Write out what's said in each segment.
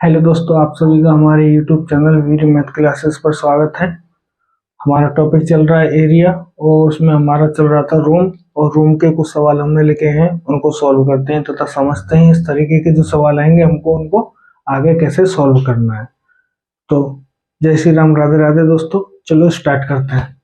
Hello दोस्तों, आप सभी का हमारे YouTube चैनल वीर मैथ क्लासेस पर स्वागत है। हमारा टॉपिक चल रहा है एरिया और उसमें हमारा चल रहा था रूम। और रूम के कुछ सवाल हमने लिखे हैं, उनको सॉल्व करते हैं तथा समझते हैं इस तरीके के जो सवाल आएंगे हमको उनको आगे कैसे सॉल्व करना है। तो जय श्री राम, राधे राधे दोस्तों। चलो स्टार्ट करते हैं।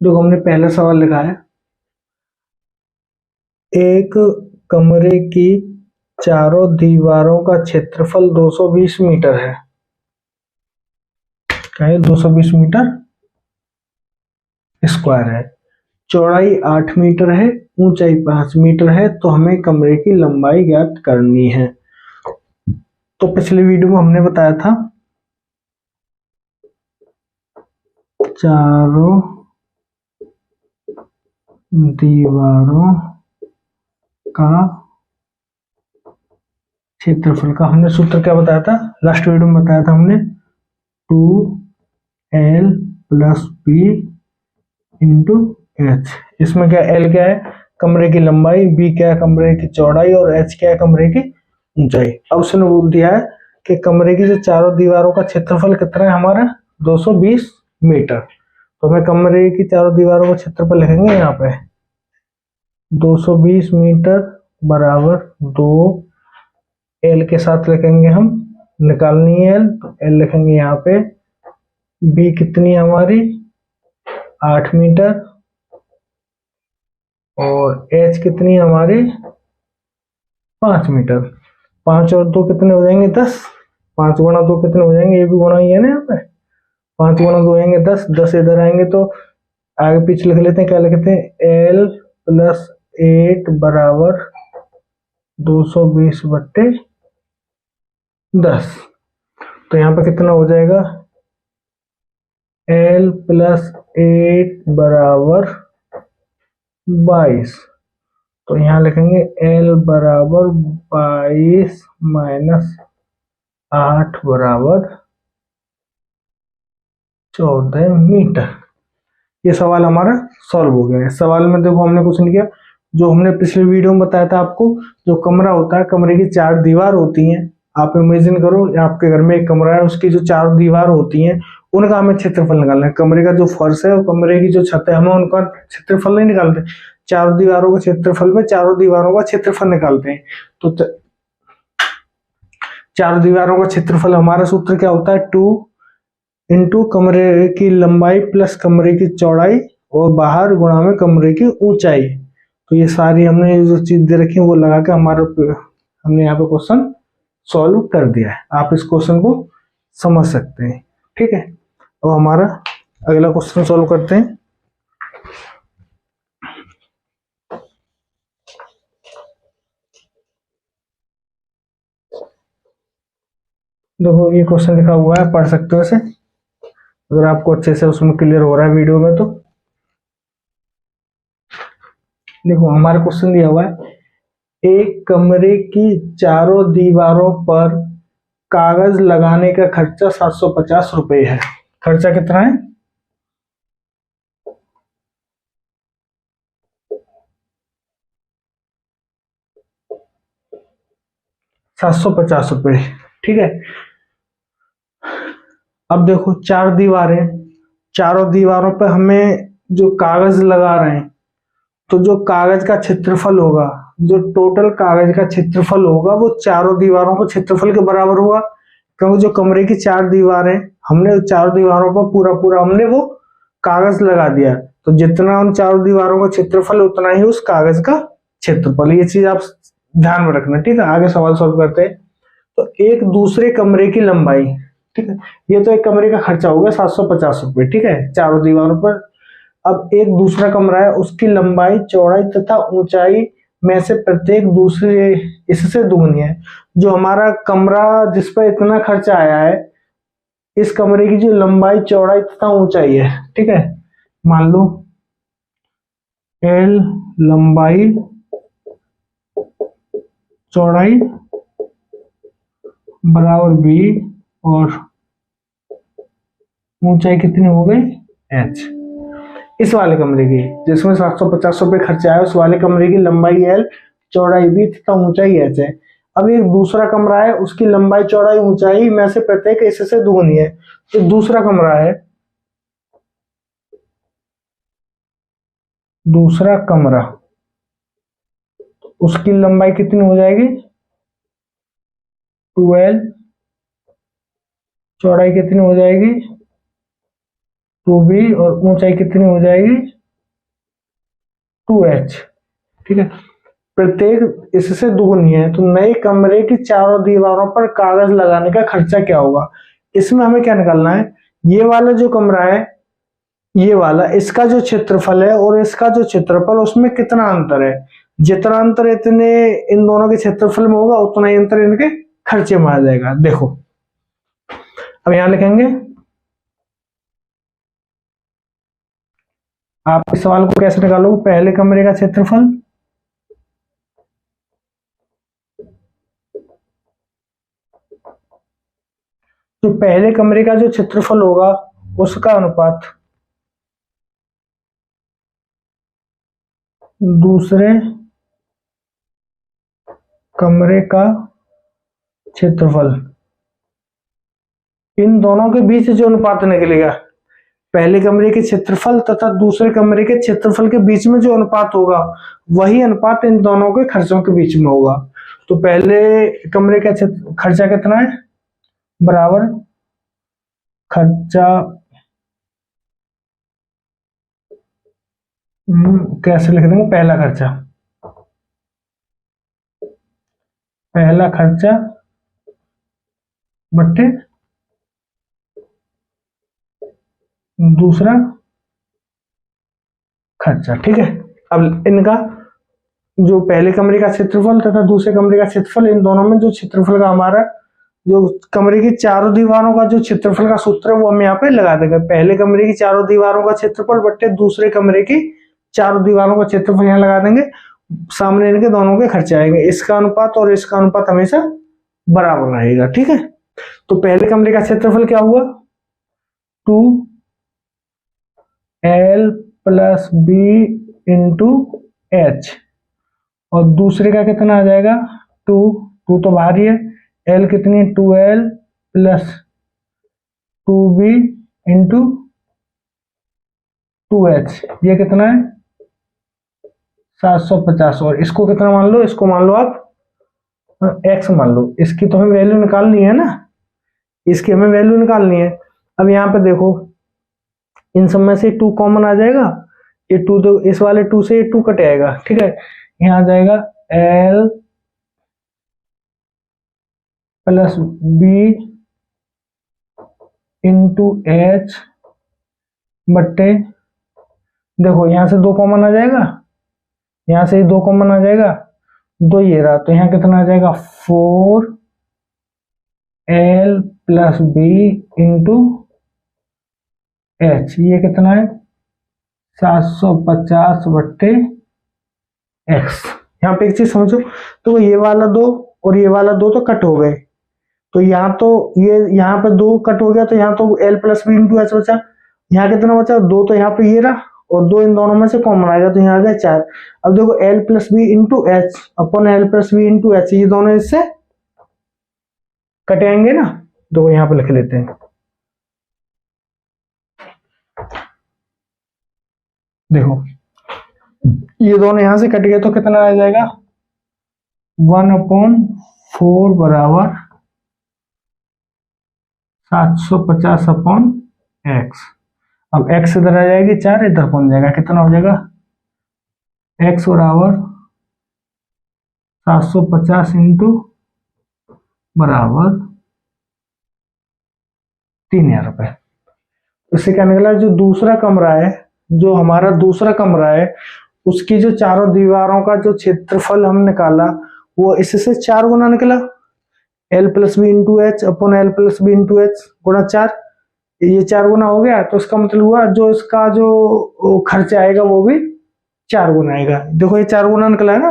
जो हमने पहला सवाल लिखा है, एक कमरे की चारों दीवारों का क्षेत्रफल 220 मीटर है। क्या है? 220 मीटर स्क्वायर है। चौड़ाई 8 मीटर है, ऊंचाई 5 मीटर है। तो हमें कमरे की लंबाई ज्ञात करनी है। तो पिछले वीडियो में हमने बताया था चारों दीवारों का क्षेत्रफल का हमने सूत्र क्या बताया था, लास्ट वीडियो में बताया था हमने 2L + B × H। इसमें क्या L क्या है? कमरे की लंबाई, B क्या है? कमरे की चौड़ाई, और H क्या है? कमरे की ऊंचाई। अब उसने बोल दिया है कि कमरे की जो चारों दीवारों का क्षेत्रफल कितना है हमारा, 220 मीटर। तो हमें कमरे की चारों दीवारों का क्षेत्रफल लिखेंगे यहाँ पे 220 मीटर बराबर 2 L के साथ लिखेंगे हम, निकालनी है L तो L लिखेंगे यहाँ पे। B कितनी है हमारी? 8 मीटर। और H कितनी है हमारी? 5 मीटर। 5 और 2 कितने हो जाएंगे? 10। 5 गुणा 2 कितने हो जाएंगे? ये भी गुणा ही है ना यहाँ पे। 5 गुणा 2 आएंगे 10, 10 इधर आएंगे तो आगे पीछे लिख लेते हैं। क्या लिखते हैं? L + 8 बराबर 220/10। तो यहाँ पे कितना हो जाएगा? L + 8 बराबर 22। तो यहाँ लिखेंगे L बराबर 22 - 8 बराबर 14 मीटर। ये सवाल हमारा सॉल्व हो गया है। सवाल में देखो हमने कुछ नहीं किया, जो हमने पिछले वीडियो में बताया था आपको। जो कमरा होता है, कमरे की 4 दीवार होती हैं। आप इमेजिन करो आपके घर में एक कमरा है, उसकी जो 4 दीवार होती हैं उनका हमें क्षेत्रफल निकालना है। कमरे का जो फर्श है और कमरे की जो छत है, हमें उनका क्षेत्रफल नहीं निकालते। 4 दीवारों के क्षेत्रफल में 4 दीवारों का क्षेत्रफल निकालते हैं। तो 4 दीवारों का क्षेत्रफल हमारा सूत्र क्या होता है? 2 × कमरे की लंबाई प्लस कमरे की चौड़ाई और बाहर गुणा में कमरे की ऊंचाई। तो ये सारी हमने जो चीज दे रखी है वो लगा के हमने यहाँ पे क्वेश्चन सॉल्व कर दिया है। आप इस क्वेश्चन को समझ सकते हैं, ठीक है। अब हमारा अगला क्वेश्चन सॉल्व करते हैं। देखो ये क्वेश्चन लिखा हुआ है, पढ़ सकते हो इसे अगर आपको अच्छे से उसमें क्लियर हो रहा है वीडियो में। तो देखो हमारा क्वेश्चन दिया हुआ है, एक कमरे की चारों दीवारों पर कागज लगाने का खर्चा 750 रुपए है। खर्चा कितना है? 750 रुपए, ठीक है। अब देखो 4 दीवारें, चारों दीवारों पर हमें जो कागज लगा रहे हैं, तो जो कागज का क्षेत्रफल होगा, जो टोटल कागज का क्षेत्रफल होगा वो चारों दीवारों के क्षेत्रफल के बराबर होगा। क्योंकि जो कमरे की 4 दीवारें, हमने चारों दीवारों पर पूरा पूरा हमने वो कागज लगा दिया, तो जितना उन चारों दीवारों का क्षेत्रफल उतना ही उस कागज का क्षेत्रफल। ये चीज आप ध्यान में रखना, ठीक है। आगे सवाल सॉल्व करते हैं। तो एक दूसरे कमरे की लंबाई, ठीक है। ये तो एक कमरे का खर्चा हो गया 750 रुपए, ठीक है, चारों दीवारों पर। अब एक दूसरा कमरा है, उसकी लंबाई, चौड़ाई तथा ऊंचाई में से प्रत्येक दूसरे इससे दुगनी है। जो हमारा कमरा जिस पर इतना खर्चा आया है, इस कमरे की जो लंबाई, चौड़ाई तथा ऊंचाई है, ठीक है। मान लो L लंबाई, चौड़ाई बराबर B और ऊंचाई कितनी हो गई? H। इस वाले कमरे की, जिसमें 750 रुपए खर्चा है, उस वाले कमरे की लंबाई L, चौड़ाई B तथा ऊंचाई H है। अब एक दूसरा कमरा है, उसकी लंबाई चौड़ाई ऊंचाई में से प्रत्येक इससे दुगुनी है। तो दूसरा कमरा है, दूसरा कमरा, उसकी लंबाई कितनी हो जाएगी 12, चौड़ाई कितनी हो जाएगी 2b, और ऊंचाई कितनी हो जाएगी 2h। ठीक है, प्रत्येक इससे दुगुनी है। तो नए कमरे की चारों दीवारों पर कागज लगाने का खर्चा क्या होगा। इसमें हमें क्या निकालना है, ये वाला जो कमरा है, ये वाला, इसका जो क्षेत्रफल है और इसका जो क्षेत्रफल, उसमें कितना अंतर है। जितना अंतर इतने इन दोनों के क्षेत्रफल में होगा, उतना ही अंतर इनके खर्चे में आ जाएगा। देखो अब यहां लिखेंगे, आप इस सवाल को कैसे निकालोगे, पहले कमरे का क्षेत्रफल, तो पहले कमरे का जो क्षेत्रफल होगा उसका अनुपात दूसरे कमरे का क्षेत्रफल, इन दोनों के बीच जो अनुपात निकलेगा, पहले कमरे के क्षेत्रफल तथा दूसरे कमरे के क्षेत्रफल के बीच में जो अनुपात होगा, वही अनुपात इन दोनों के खर्चों के बीच में होगा। तो पहले कमरे का खर्चा कितना है, बराबर खर्चा, कैसे लिख देंगे, पहला खर्चा, पहला खर्चा बट्टे दूसरा खर्चा। ठीक है, अब इनका जो पहले कमरे का क्षेत्रफल तथा दूसरे कमरे का क्षेत्रफल, इन दोनों में जो क्षेत्रफल का हमारा जो कमरे की चारों दीवारों का जो क्षेत्रफल का सूत्र है वो हम यहाँ पे लगा देंगे। पहले कमरे की चारों दीवारों का क्षेत्रफल बट्टे दूसरे कमरे की चारों दीवारों का क्षेत्रफल यहाँ लगा देंगे, सामने इनके दोनों के खर्चे आएंगे। इसका अनुपात और इसका अनुपात हमेशा बराबर रहेगा। ठीक है, तो पहले कमरे का क्षेत्रफल क्या हुआ 2l plus B into h, और दूसरे का कितना आ जाएगा 2 तो बाहर ही है, l कितनी 2l plus 2b into 2h, ये कितना है 750, और इसको कितना मान लो, इसको मान लो आप x मान लो। इसकी तो हमें वैल्यू निकालनी है ना, इसकी हमें वैल्यू निकालनी है। अब यहाँ पे देखो, इन सब में से 2 कॉमन आ जाएगा, ये 2 तो इस वाले 2 से ये 2 कट आएगा। ठीक है, यहाँ आ जाएगा l plus B into h बट्टे, देखो यहाँ से 2 कॉमन आ जाएगा, यहाँ से 2 कॉमन आ जाएगा, 2 ये रहा, तो यहाँ कितना आ जाएगा 4l plus B into H, ये कितना है 750 बट्टे एक्स। यहाँ पे एक चीज समझो, तो ये वाला 2 और ये वाला 2 तो कट हो गए, तो यहाँ तो ये यहाँ पे 2 कट हो गया, तो यहाँ तो l plus B into h बचा। यहाँ कितना बचा 2, तो यहाँ पे ये रहा, और 2 इन दोनों में से कॉमन आएगा, तो यहाँ आ गया 4। अब देखो l plus B into H अपन l plus B into H, ये दोनों इससे कटेंगे ना, तो यहाँ पे लिख लेते हैं। देखो ये दोनों यहां से कट गए, तो कितना आ जाएगा 1/4 बराबर 750 अपॉन एक्स। अब x इधर आ जाएगी 4, इधर पहुंच जाएगा, कितना हो जाएगा x बराबर 750 इंटू बराबर 3000 रुपए। इससे क्या निकला, जो दूसरा कमरा है, जो हमारा दूसरा कमरा है, उसकी जो चारों दीवारों का जो क्षेत्रफल हम निकाला, वो इससे 4 गुना निकला, l plus B into h upon l plus B into h गुणा 4, ये 4 गुना हो गया। तो इसका मतलब हुआ जो इसका जो खर्चा आएगा वो भी 4 गुना आएगा। देखो ये 4 गुना निकला है ना,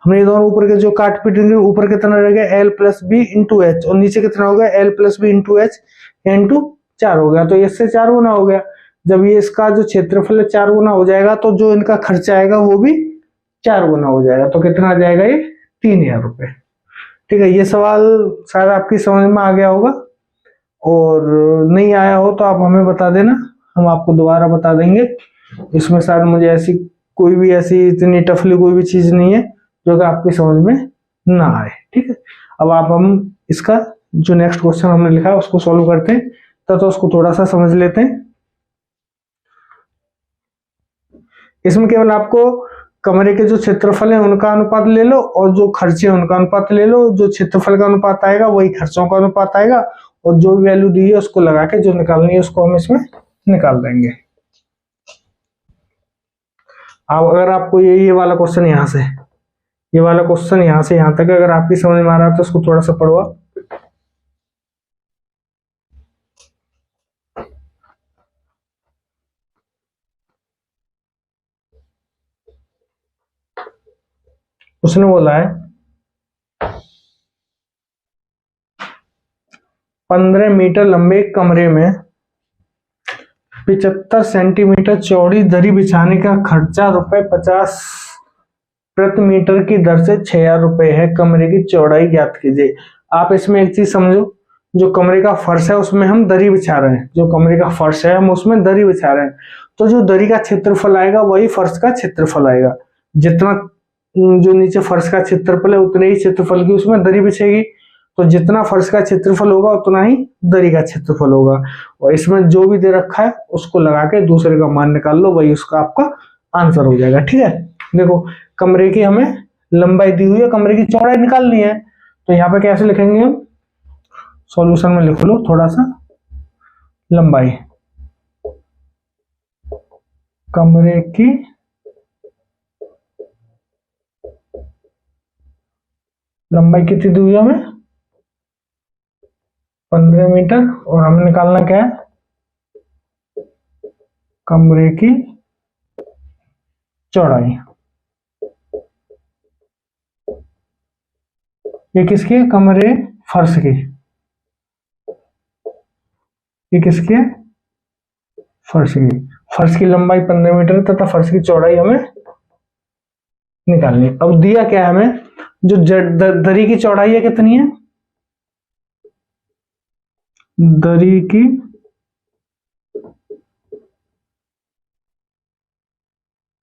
हमने ये दोनों ऊपर के जो काट पीट देंगे, ऊपर कितना रहेगा l plus B into h, और नीचे कितना होगा l plus B into h into 4 हो गया, तो इससे 4 गुना हो गया। जब ये इसका जो क्षेत्रफल है 4 गुना हो जाएगा, तो जो इनका खर्चा आएगा वो भी 4 गुना हो जाएगा, तो कितना आ जाएगा ये 3000 रुपए। ठीक है, ये सवाल शायद आपकी समझ में आ गया होगा, और नहीं आया हो तो आप हमें बता देना, हम आपको दोबारा बता देंगे। इसमें शायद मुझे ऐसी कोई भी ऐसी इतनी टफली कोई भी चीज नहीं है जो कि आपकी समझ में ना आए। ठीक है, अब हम इसका जो नेक्स्ट क्वेश्चन हमने लिखा है उसको सॉल्व करते हैं, तो उसको थोड़ा सा समझ लेते हैं। इसमें केवल आपको कमरे के जो क्षेत्रफल है उनका अनुपात ले लो, और जो खर्चे हैं उनका अनुपात ले लो। जो क्षेत्रफल का अनुपात आएगा वही खर्चों का अनुपात आएगा, और जो वैल्यू दी है उसको लगा के जो निकालनी है उसको हम इसमें निकाल देंगे। अब अगर आपको ये वाला क्वेश्चन यहाँ से, ये वाला क्वेश्चन यहाँ से यहाँ तक अगर आपकी समझ में आ रहा है तो उसको थोड़ा सा पढ़ो। उसने बोला है 15 मीटर लंबे कमरे में 75 सेंटीमीटर चौड़ी दरी बिछाने का खर्चा ₹50 प्रति मीटर की दर से 6,000 रुपए है। कमरे की चौड़ाई ज्ञात कीजिए। आप इसमें एक चीज समझो, जो कमरे का फर्श है उसमें हम दरी बिछा रहे हैं, जो कमरे का फर्श है हम उसमें दरी बिछा रहे हैं, तो जो दरी का क्षेत्रफल आएगा वही फर्श का क्षेत्रफल आएगा। जितना जो नीचे फर्श का क्षेत्रफल है उतने ही क्षेत्रफल की उसमें दरी बिछेगी, तो जितना फर्श का क्षेत्रफल होगा उतना ही दरी का क्षेत्रफल होगा। और इसमें जो भी दे रखा है उसको लगा के दूसरे का मान निकाल लो, वही उसका आपका आंसर हो जाएगा। ठीक है, देखो कमरे की हमें लंबाई दी हुई है, कमरे की चौड़ाई निकालनी है, तो यहाँ पे कैसे लिखेंगे हम, सॉल्यूशन में लिख लो थोड़ा सा, लंबाई कमरे की लंबाई कितनी दी हुई है हमें, 15 मीटर, और हमें निकालना क्या है, कमरे की चौड़ाई। ये किसकी है, कमरे फर्श की, ये किसकी है, फर्श की। फर्श की लंबाई 15 मीटर तथा फर्श की चौड़ाई हमें निकालनी। अब दिया क्या है हमें, जो दरी की चौड़ाई है कितनी है, दरी की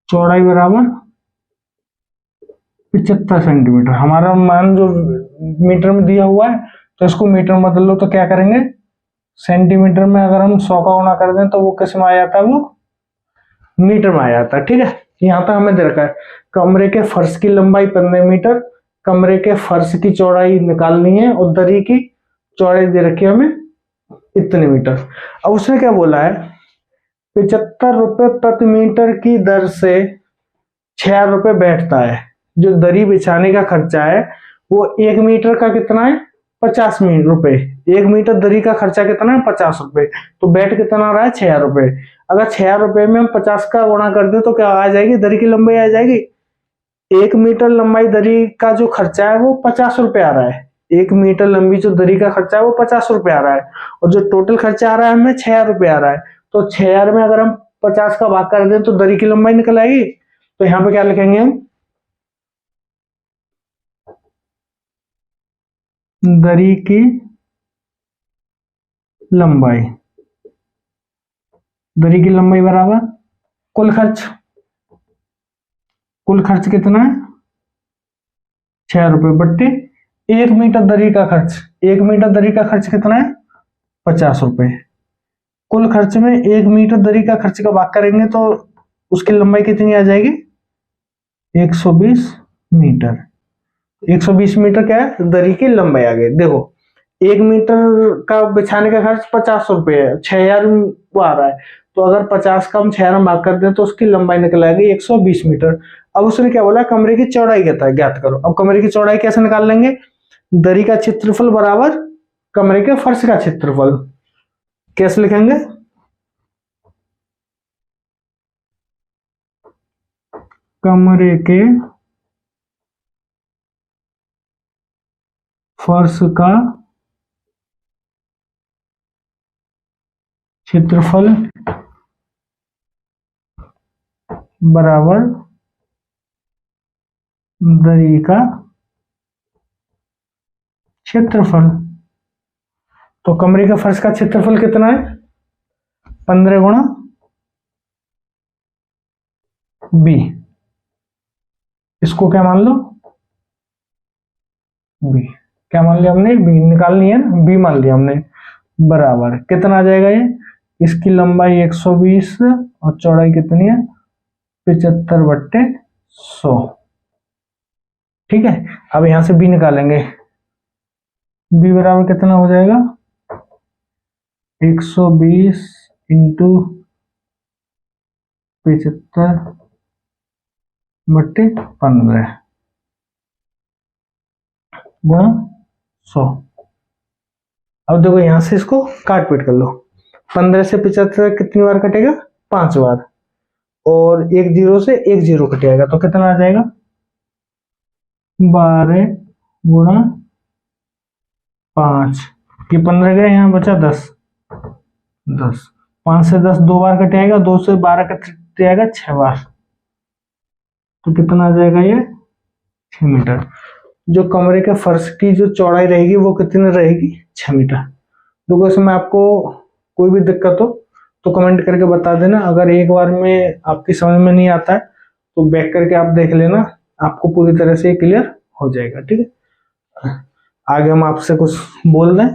चौड़ाई बराबर 75 सेंटीमीटर। हमारा मान जो मीटर में दिया हुआ है तो इसको मीटर में बदल लो, तो क्या करेंगे, सेंटीमीटर में अगर हम 100 का गुणा कर दें तो वो किस में आ जाता है, वो मीटर में आ जाता है। ठीक है, यहाँ तक हमें दे रखा है कमरे के फर्श की लंबाई 15 मीटर, कमरे के फर्श की चौड़ाई निकालनी है, और दरी की चौड़ाई दे रखी है हमें इतने मीटर। अब उसने क्या बोला है, 75 रुपए प्रति मीटर की दर से 6,000 रुपए बैठता है। जो दरी बिछाने का खर्चा है वो 1 मीटर का कितना है, 50 रुपए। 1 मीटर दरी का खर्चा कितना है, 50 रुपए, तो बैठ कितना आ रहा है, 6,000 रुपए। अगर 6,000 रुपए में हम 50 का गुणा कर दे तो क्या आ जाएगी, दरी की लंबाई आ जाएगी। 1 मीटर लंबाई दरी का जो खर्चा है वो 50 रुपए आ रहा है, 1 मीटर लंबी जो दरी का खर्चा है वो 50 रुपए आ रहा है, और जो टोटल खर्चा आ रहा है हमें 6,000 रुपए आ रहा है। तो 6,000 में अगर हम 50 का भाग कर दें तो दरी की लंबाई निकल आएगी। तो यहाँ पे क्या लिखेंगे हम, दरी की लंबाई, दरी की लंबाई बराबर कुल खर्च, कुल खर्च कितना है, 6,000 रुपए बट्टे 1 मीटर दरी का खर्च। 1 मीटर दरी का खर्च कितना है, 50 रुपए। कुल खर्च में 1 मीटर दरी का खर्च का भाग करेंगे तो उसकी लंबाई कितनी आ जाएगी, 120 मीटर। 120 मीटर क्या है, दरी की लंबाई आ गई। देखो 1 मीटर का बिछाने का खर्च 50 रुपए है, 6,000 वो आ रहा है, तो अगर 50 का हम 6,000 में भाग कर दें तो उसकी लंबाई निकल आएगी 120 मीटर। अब उसने क्या बोला, कमरे की चौड़ाई ज्ञात करो। अब कमरे की चौड़ाई कैसे निकाल लेंगे, दरी का क्षेत्रफल बराबर कमरे के फर्श का क्षेत्रफल। कैसे लिखेंगे, कमरे के फर्श का क्षेत्रफल बराबर दरी का क्षेत्रफल। तो कमरे के फर्श का क्षेत्रफल कितना है? 15 गुणा बी। इसको क्या मान लो? बी। क्या मान लिया हमने? बी निकालनी है ना, बी मान लिया हमने। बराबर कितना आ जाएगा ये? इसकी लंबाई 120 और चौड़ाई कितनी है? 75/100। ठीक है, अब यहां से बी निकालेंगे। बी बराबर कितना हो जाएगा? 120 इंटू 75/15 गुणा 100। अब देखो यहां से इसको काट पीट कर लो। 15 से 75 कितनी बार कटेगा? 5 बार। और एक जीरो से एक जीरो कट जाएगा, तो कितना आ जाएगा? 12 गुणा 5। ये 15 गए, यहाँ बचा 10। 5 से 10 दो बार कट जाएगा, 2 से 12 कट जाएगा 6 बार। तो कितना आ जाएगा ये? 6 मीटर। जो कमरे के फर्श की जो चौड़ाई रहेगी वो कितनी रहेगी? 6 मीटर। तो इसमें आपको कोई भी दिक्कत हो तो कमेंट करके बता देना। अगर एक बार में आपकी समझ में नहीं आता है तो बैक करके आप देख लेना, आपको पूरी तरह से क्लियर हो जाएगा। ठीक है, आगे हम आपसे कुछ बोल दें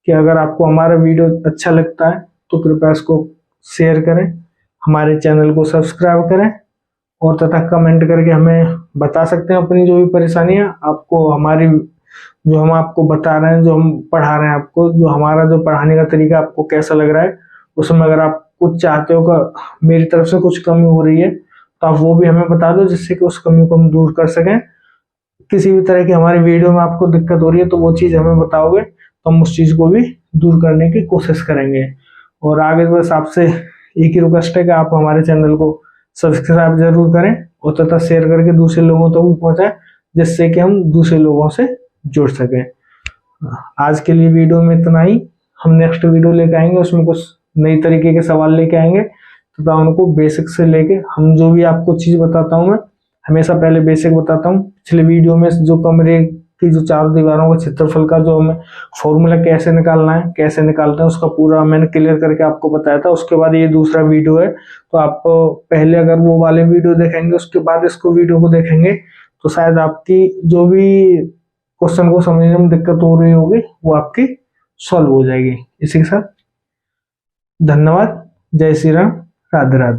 कि अगर आपको हमारा वीडियो अच्छा लगता है तो कृपया इसको शेयर करें, हमारे चैनल को सब्सक्राइब करें और तथा कमेंट करके हमें बता सकते हैं अपनी जो भी परेशानियां आपको, हमारी जो हम आपको बता रहे हैं, जो हम पढ़ा रहे हैं आपको, जो हमारा जो पढ़ाने का तरीका आपको कैसा लग रहा है, उसमें अगर आप कुछ चाहते हो कि मेरी तरफ से कुछ कमी हो रही है तो आप वो भी हमें बता दो, जिससे कि उस कमी को हम दूर कर सकें। किसी भी तरह की हमारी वीडियो में आपको दिक्कत हो रही है तो वो चीज़ हमें बताओगे तो हम उस चीज़ को भी दूर करने की कोशिश करेंगे। और आगे बस आपसे एक ही रिक्वेस्ट है कि आप हमारे चैनल को सब्सक्राइब जरूर करें और तथा शेयर करके दूसरे लोगों तक भी पहुंचाएं, जिससे कि हम दूसरे लोगों से जुड़ सकें। आज के लिए वीडियो में इतना ही। हम नेक्स्ट वीडियो लेके आएंगे, उसमें कुछ नई तरीके के सवाल लेके आएंगे तथा उनको बेसिक से लेके, हम जो भी आपको चीज बताता हूँ मैं हमेशा पहले बेसिक बताता हूँ। पिछले वीडियो में जो कमरे की जो चारों दीवारों का क्षेत्रफल का जो हमें फॉर्मूला कैसे निकालना है, कैसे निकालते हैं, उसका पूरा मैंने क्लियर करके आपको बताया था। उसके बाद ये दूसरा वीडियो है, तो आप पहले अगर वो वाले वीडियो देखेंगे उसके बाद इसको वीडियो को देखेंगे तो शायद आपकी जो भी क्वेश्चन को समझने में दिक्कत हो रही होगी वो आपकी सॉल्व हो जाएगी। इसी के साथ धन्यवाद। जय श्री राम। राधे राधे।